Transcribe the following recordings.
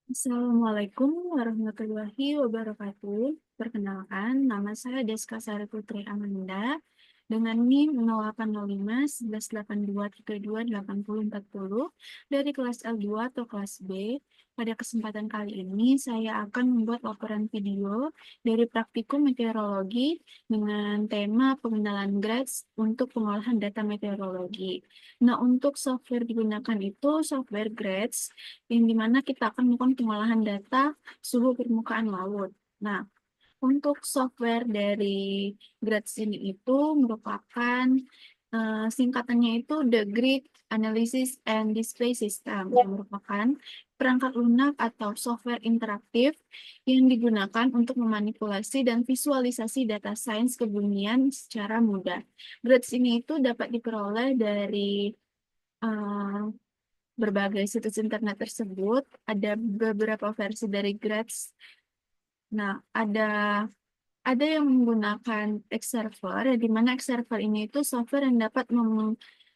Assalamualaikum warahmatullahi wabarakatuh. Perkenalkan, nama saya Deska Sari Putri Amanda dengan NIM 0805 1182328040 dari kelas L2 atau kelas B. Pada kesempatan kali ini, saya akan membuat laporan video dari praktikum meteorologi dengan tema pengenalan grades untuk pengolahan data meteorologi. Nah, untuk software digunakan itu software grades yang dimana kita akan melakukan pengolahan data suhu permukaan laut. Nah, untuk software dari grades ini itu merupakan singkatannya itu The Grid Analysis and Display System yang merupakan perangkat lunak atau software interaktif yang digunakan untuk memanipulasi dan visualisasi data sains kebumian secara mudah. Grades ini itu dapat diperoleh dari eh, berbagai situs internet tersebut. Ada beberapa versi dari Grades. Nah, ada yang menggunakan X-Server, ya, di mana X-Server ini itu software yang dapat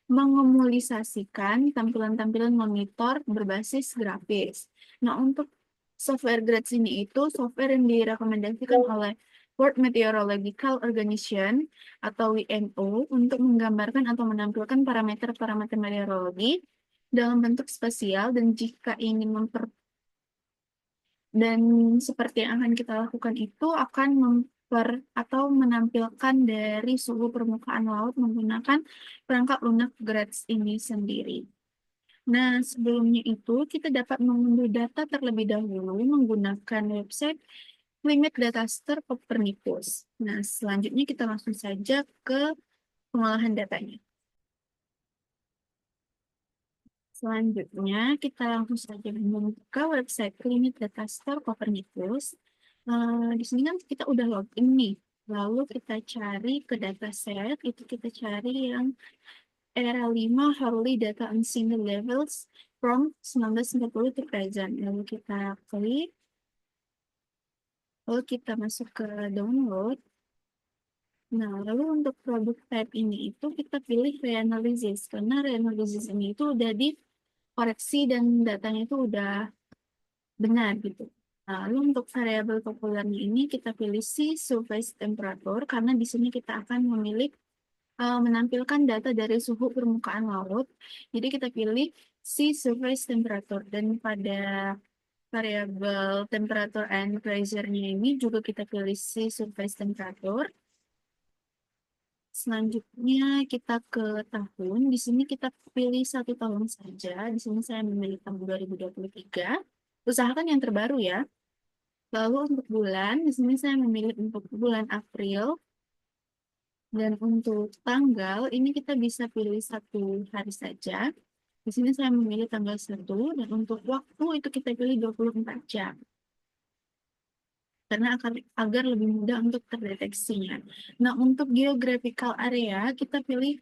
mengemulisasikan tampilan-tampilan monitor berbasis grafis. Nah, untuk software Grades ini itu software yang direkomendasikan oleh World Meteorological Organization atau WMO untuk menggambarkan atau menampilkan parameter-parameter meteorologi dalam bentuk spesial dan jika ingin dan seperti yang akan kita lakukan itu akan atau menampilkan dari suhu permukaan laut menggunakan perangkat lunak Grades ini sendiri. Nah, sebelumnya itu kita dapat mengunduh data terlebih dahulu menggunakan website Climate Dataster Copernicus. Nah, selanjutnya kita langsung saja ke pengolahan datanya. Selanjutnya, kita langsung saja membuka website Climate Dataster Copernicus. Di sini kan kita udah login nih. Lalu kita cari ke dataset, itu kita cari yang era 5 Hourly Data on Single Levels from 1940 to present. Lalu kita klik, lalu kita masuk ke download. Nah, lalu untuk produk type ini itu kita pilih reanalysis, karena reanalysis ini itu udah dikoreksi dan datanya itu udah benar gitu. Nah, lalu untuk variabel populernya ini kita pilih si surface temperature karena di sini kita akan memilih menampilkan data dari suhu permukaan laut. Jadi kita pilih si surface temperature dan pada variabel temperature and pressure-nya ini juga kita pilih si surface temperature. Selanjutnya kita ke tahun. Di sini kita pilih 1 tahun saja. Di sini saya memilih tahun 2023. Usahakan yang terbaru ya. Lalu untuk bulan, di sini saya memilih untuk bulan April. Dan untuk tanggal, ini kita bisa pilih 1 hari saja. Di sini saya memilih tanggal 1. Dan untuk waktu itu kita pilih 24 jam. Karena agar lebih mudah untuk terdeteksinya. Nah, untuk geographical area, kita pilih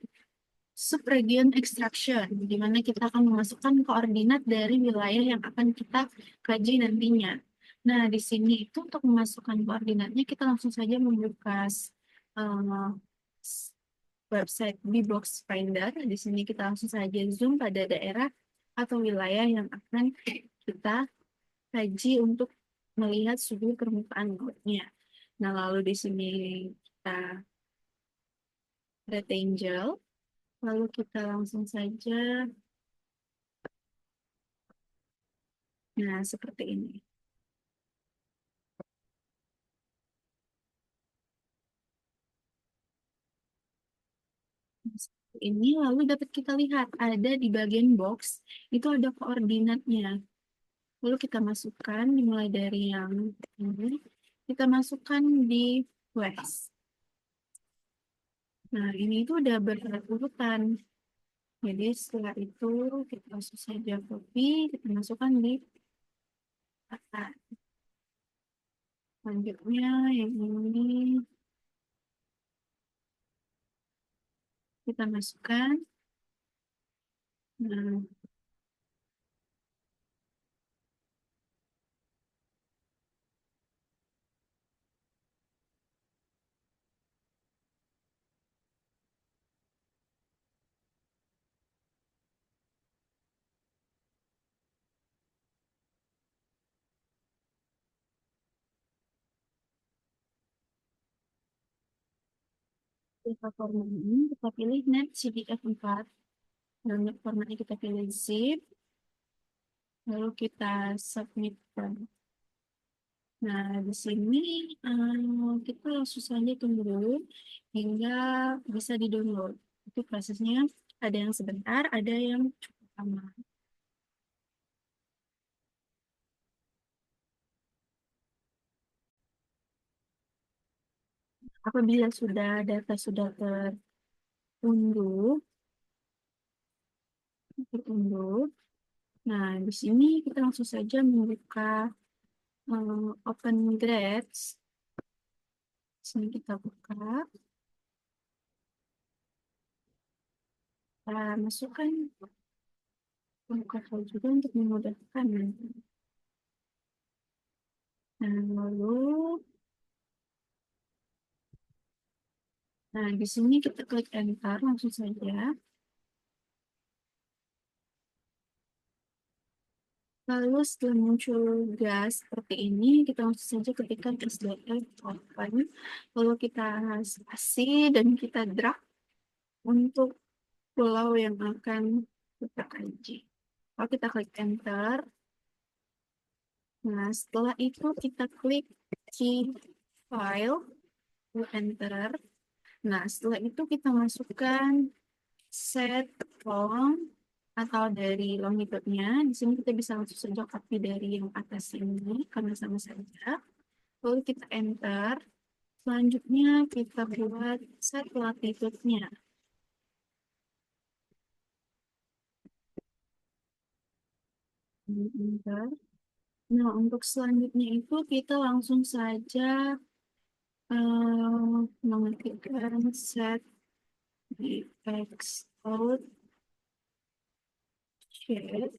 subregion extraction, di mana kita akan memasukkan koordinat dari wilayah yang akan kita kaji nantinya. Nah, di sini itu untuk memasukkan koordinatnya, kita langsung saja membuka eh, website Bbox Finder. Di sini kita langsung saja zoom pada daerah atau wilayah yang akan kita kaji untuk melihat suhu permukaan lautnya. Nah, lalu di sini kita rectangle, lalu kita langsung saja. Nah, seperti ini. Nah, seperti ini lalu dapat kita lihat ada di bagian box itu ada koordinatnya. Lalu kita masukkan dimulai dari yang ini, kita masukkan di west. Nah, ini itu udah berurutan. Jadi setelah itu kita langsung saja copy, kita masukkan di atas. Selanjutnya yang ini kita masukkan. Nah, data format ini, kita pilih net CDF 4. Dan formatnya kita pilih zip, lalu kita submit. Nah, di sini kita langsung saja tunggu dulu hingga bisa di-download. Itu prosesnya ada yang sebentar, ada yang cukup lama. Apabila data sudah terunduh, nah di sini kita langsung saja membuka Open Grades. Di sini kita buka, kita masukkan buka file juga untuk memudahkan nanti. Nah, di sini kita klik enter langsung saja. Lalu setelah muncul gas seperti ini, kita langsung saja ketikkan SDF open. Lalu kita spasi dan kita drag untuk pulau yang akan kita kaji. Lalu kita klik enter. Nah, setelah itu kita klik key file, lalu enter. Nah, setelah itu kita masukkan set long atau dari longitude-nya. Di sini kita bisa langsung saja copy dari yang atas ini karena sama saja. Lalu kita enter. Selanjutnya kita buat set latitude-nya. Enter. Nah, untuk selanjutnya itu kita langsung saja mengetikkan set di X out shape.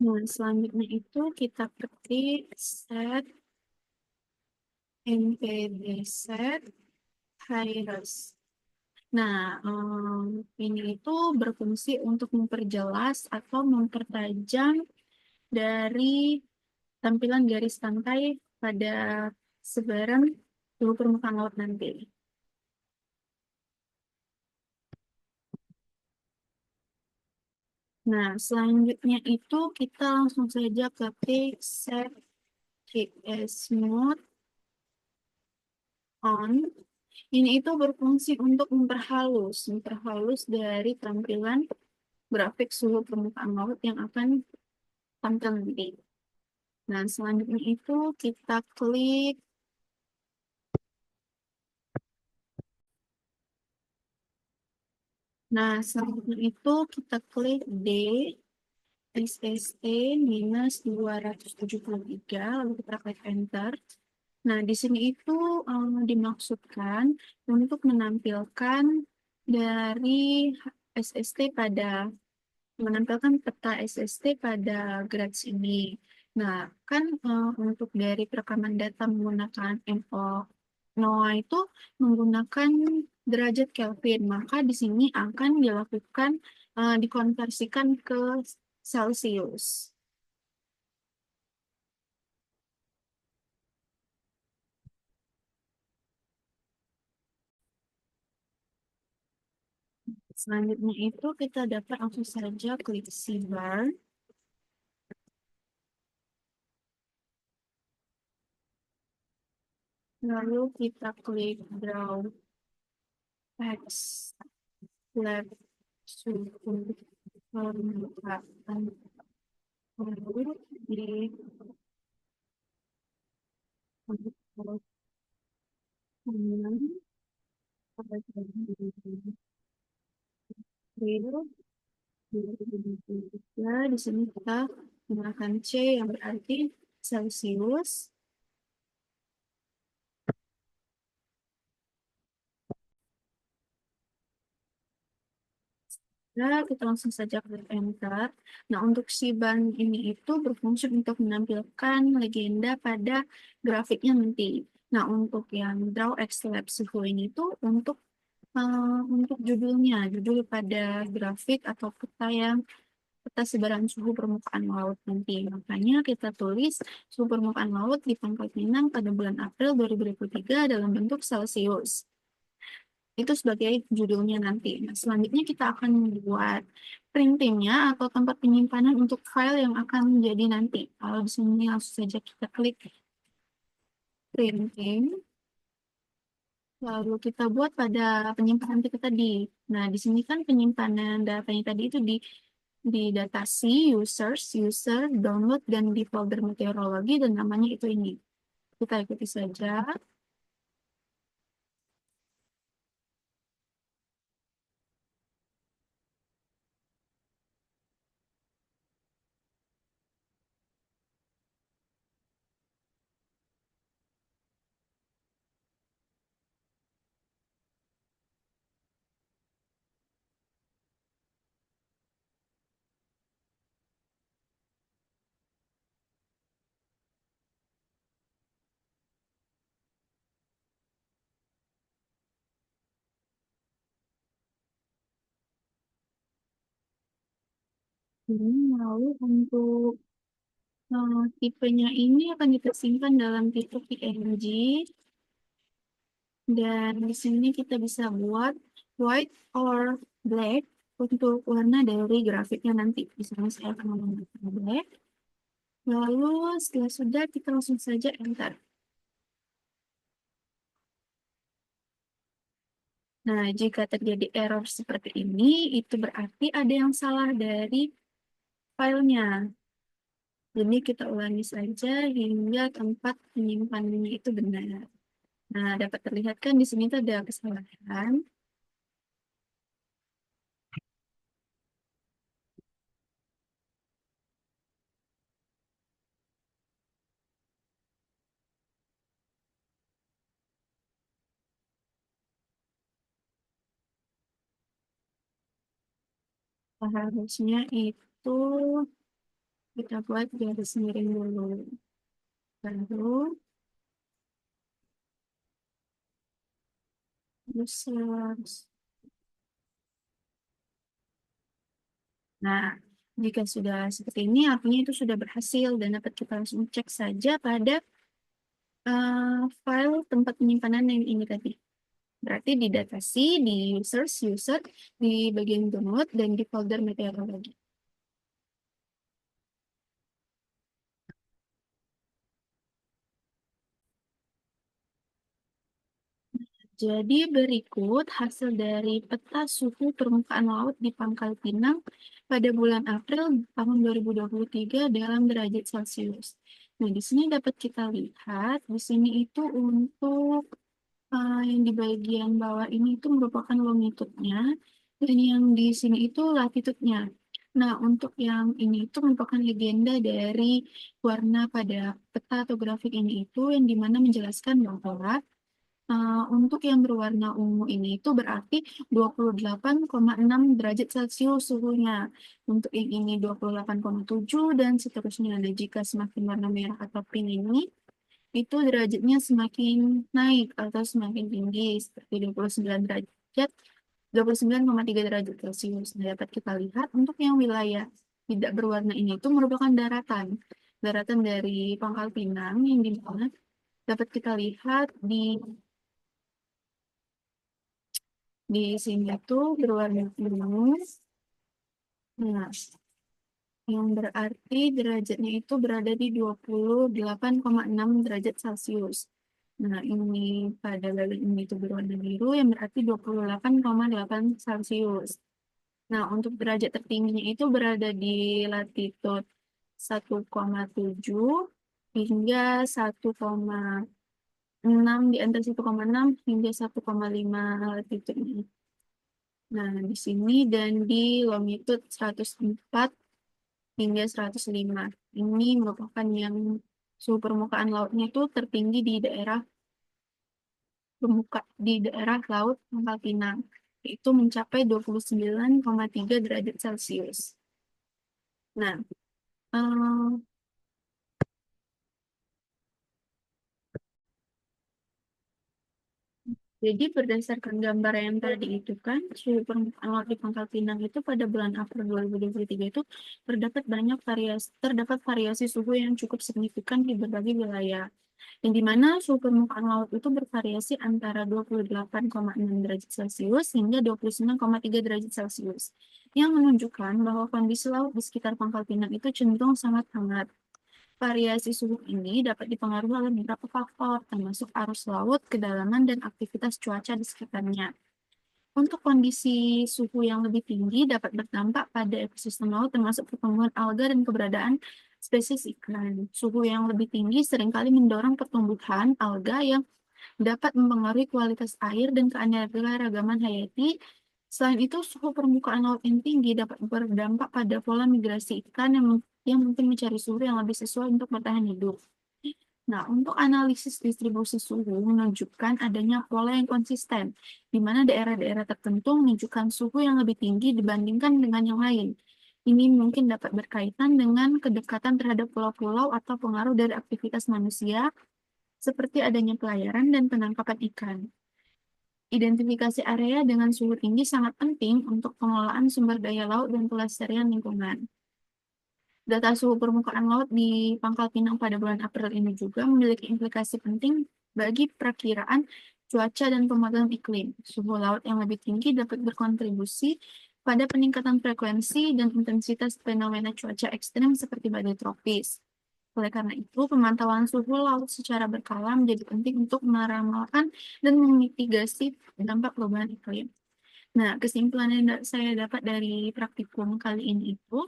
Nah, selanjutnya itu kita ketik set npd set high-res. Nah, ini itu berfungsi untuk memperjelas atau mempertajam dari tampilan garis pantai pada sebaran seluruh permukaan laut nanti. Nah, selanjutnya itu kita langsung saja ketik set GS mode on. Ini itu berfungsi untuk memperhalus dari tampilan grafik suhu permukaan laut yang akan tampil nanti. Nah, selanjutnya itu kita klik. Nah, selanjutnya itu kita klik D SST minus 273, lalu kita klik enter. Nah, di sini itu dimaksudkan untuk menampilkan dari SST menampilkan peta SST pada grades ini. Nah, kan untuk dari perekaman data menggunakan NOAA itu menggunakan derajat Kelvin, maka di sini akan dilakukan dikonversikan ke Celsius. Selanjutnya itu kita dapat langsung saja klik sibar. Lalu kita klik draw text lab suhu permukaan laut di permukaan pada April 2023. Di sini kita menggunakan C yang berarti Celsius. Nah, kita langsung saja klik enter. Nah, untuk si ban ini itu berfungsi untuk menampilkan legenda pada grafiknya nanti. Nah, untuk yang draw X lab suhu ini itu untuk judul pada grafik atau peta yang peta sebaran suhu permukaan laut nanti. Makanya kita tulis suhu permukaan laut di Pangkal Pinang pada bulan April 2023 dalam bentuk Celcius. Itu sebagai judulnya nanti. Nah, selanjutnya kita akan membuat printingnya atau tempat penyimpanan untuk file yang akan menjadi nanti. Kalau di sini langsung saja kita klik printing. Lalu kita buat pada penyimpanan kita tadi. Nah, di sini kan penyimpanan datanya tadi itu di data C, users, user, download, dan di folder meteorologi, dan namanya itu ini. Kita ikuti saja. Ini lalu untuk tipenya ini akan kita simpan dalam tipe PNG, dan di sini kita bisa buat white or black untuk warna dari grafiknya nanti. Di sini saya akan menggunakan black. Lalu setelah sudah, kita langsung saja enter. Nah, jika terjadi error seperti ini, itu berarti ada yang salah dari filenya. Jadi kita ulangi saja hingga tempat penyimpanannya itu benar. Nah, dapat terlihat kan di sini tuh ada kesalahan. Harusnya itu kita buat garis miring dulu. Lalu, users. Nah, jika sudah seperti ini, artinya itu sudah berhasil dan dapat kita langsung cek saja pada file tempat penyimpanan yang ini tadi. Berarti di data C, di users, user, di bagian download, dan di folder meteorologi. Jadi berikut hasil dari peta suhu permukaan laut di Pangkal Pinang pada bulan April tahun 2023 dalam derajat Celcius. Nah, di sini dapat kita lihat, di sini itu untuk yang di bagian bawah ini itu merupakan longitudenya, dan yang di sini itu latitudenya. Nah, untuk yang ini itu merupakan legenda dari warna pada peta atau grafik ini itu yang dimana menjelaskan bahwa untuk yang berwarna ungu ini itu berarti 28,6 derajat Celcius suhunya. Untuk yang ini 28,7 dan seterusnya. Dan jika semakin warna merah atau pink ini, itu derajatnya semakin naik atau semakin tinggi, seperti 29 derajat, 29,3 derajat Celcius. Nah, dapat kita lihat untuk yang wilayah tidak berwarna ini itu merupakan daratan. Daratan dari Pangkal Pinang yang di mana dapat kita lihat di sini tuh berwarna ungu. Nah, yang berarti derajatnya itu berada di 28,6 derajat Celcius. Nah, ini pada garis ini itu berwarna biru yang berarti 28,8 Celcius. Nah, untuk derajat tertingginya itu berada di latitud 1,7 hingga 1,6, di antara 1,6 hingga 1,5 latitudnya. Nah, di sini dan di longitude 104 hingga 105. Ini merupakan yang suhu permukaan lautnya itu tertinggi di daerah laut Pangkal Pinang, yaitu mencapai 29,3 derajat Celcius. Nah, eh, Jadi berdasarkan gambar yang tadi itu kan, suhu permukaan laut di Pangkal Pinang itu pada bulan April 2023 itu terdapat variasi suhu yang cukup signifikan di berbagai wilayah. Yang dimana suhu permukaan laut itu bervariasi antara 28,6 derajat Celcius hingga 29,3 derajat Celcius, yang menunjukkan bahwa kondisi laut di sekitar Pangkal Pinang itu cenderung sangat hangat. Variasi suhu ini dapat dipengaruhi oleh beberapa faktor, termasuk arus laut, kedalaman, dan aktivitas cuaca di sekitarnya. Untuk kondisi suhu yang lebih tinggi dapat berdampak pada ekosistem laut, termasuk pertumbuhan alga dan keberadaan spesies ikan. Suhu yang lebih tinggi seringkali mendorong pertumbuhan alga yang dapat mempengaruhi kualitas air dan keanekaragaman hayati. Selain itu, suhu permukaan laut yang tinggi dapat berdampak pada pola migrasi ikan yang mungkin mencari suhu yang lebih sesuai untuk bertahan hidup. Nah, untuk analisis distribusi suhu menunjukkan adanya pola yang konsisten, di mana daerah-daerah tertentu menunjukkan suhu yang lebih tinggi dibandingkan dengan yang lain. Ini mungkin dapat berkaitan dengan kedekatan terhadap pulau-pulau atau pengaruh dari aktivitas manusia, seperti adanya pelayaran dan penangkapan ikan. Identifikasi area dengan suhu tinggi sangat penting untuk pengelolaan sumber daya laut dan pelestarian lingkungan. Data suhu permukaan laut di Pangkal Pinang pada bulan April ini juga memiliki implikasi penting bagi perakiraan cuaca dan pemantauan iklim. Suhu laut yang lebih tinggi dapat berkontribusi pada peningkatan frekuensi dan intensitas fenomena cuaca ekstrem seperti badai tropis. Oleh karena itu, pemantauan suhu laut secara berkala menjadi penting untuk meramalkan dan memitigasi dampak perubahan iklim. Nah, kesimpulan yang saya dapat dari praktikum kali ini itu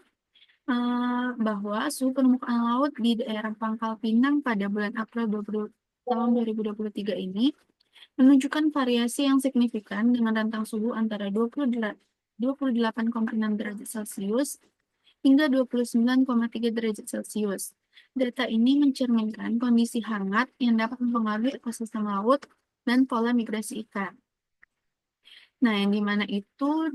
bahwa suhu permukaan laut di daerah Pangkal Pinang pada bulan April tahun 2023 ini menunjukkan variasi yang signifikan dengan rentang suhu antara 28,6 derajat Celcius hingga 29,3 derajat Celcius. Data ini mencerminkan kondisi hangat yang dapat mempengaruhi ekosistem laut dan pola migrasi ikan. Nah, yang dimana itu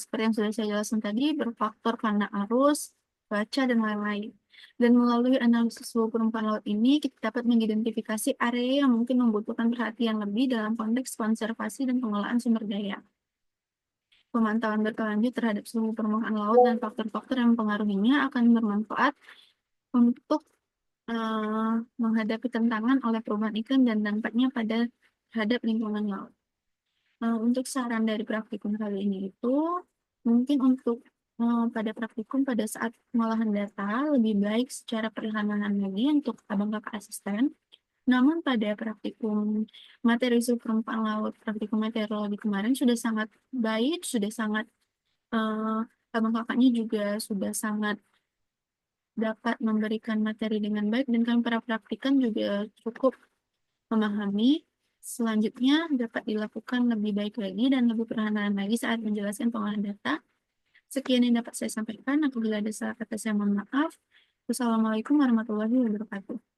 seperti yang sudah saya jelaskan tadi berfaktor karena arus, cuaca, dan lain-lain. Dan melalui analisis suhu permukaan laut ini, kita dapat mengidentifikasi area yang mungkin membutuhkan perhatian lebih dalam konteks konservasi dan pengelolaan sumber daya. Pemantauan berkelanjut terhadap suhu permukaan laut dan faktor-faktor yang mempengaruhinya akan bermanfaat untuk menghadapi tantangan oleh perubahan iklim dan dampaknya terhadap lingkungan laut. Untuk saran dari praktikum kali ini itu mungkin untuk pada praktikum pada saat pengolahan data lebih baik secara perlahan-lahan lagi untuk abang kakak asisten. Namun pada praktikum materi suhu permukaan laut, praktikum meteorologi kemarin sudah sangat baik, sudah sangat abang kakaknya juga sudah sangat dapat memberikan materi dengan baik dan kami para praktikan juga cukup memahami. Selanjutnya dapat dilakukan lebih baik lagi dan lebih perlahan lagi saat menjelaskan pengolahan data. Sekian yang dapat saya sampaikan. Apabila ada salah kata saya mohon maaf. Wassalamualaikum warahmatullahi wabarakatuh.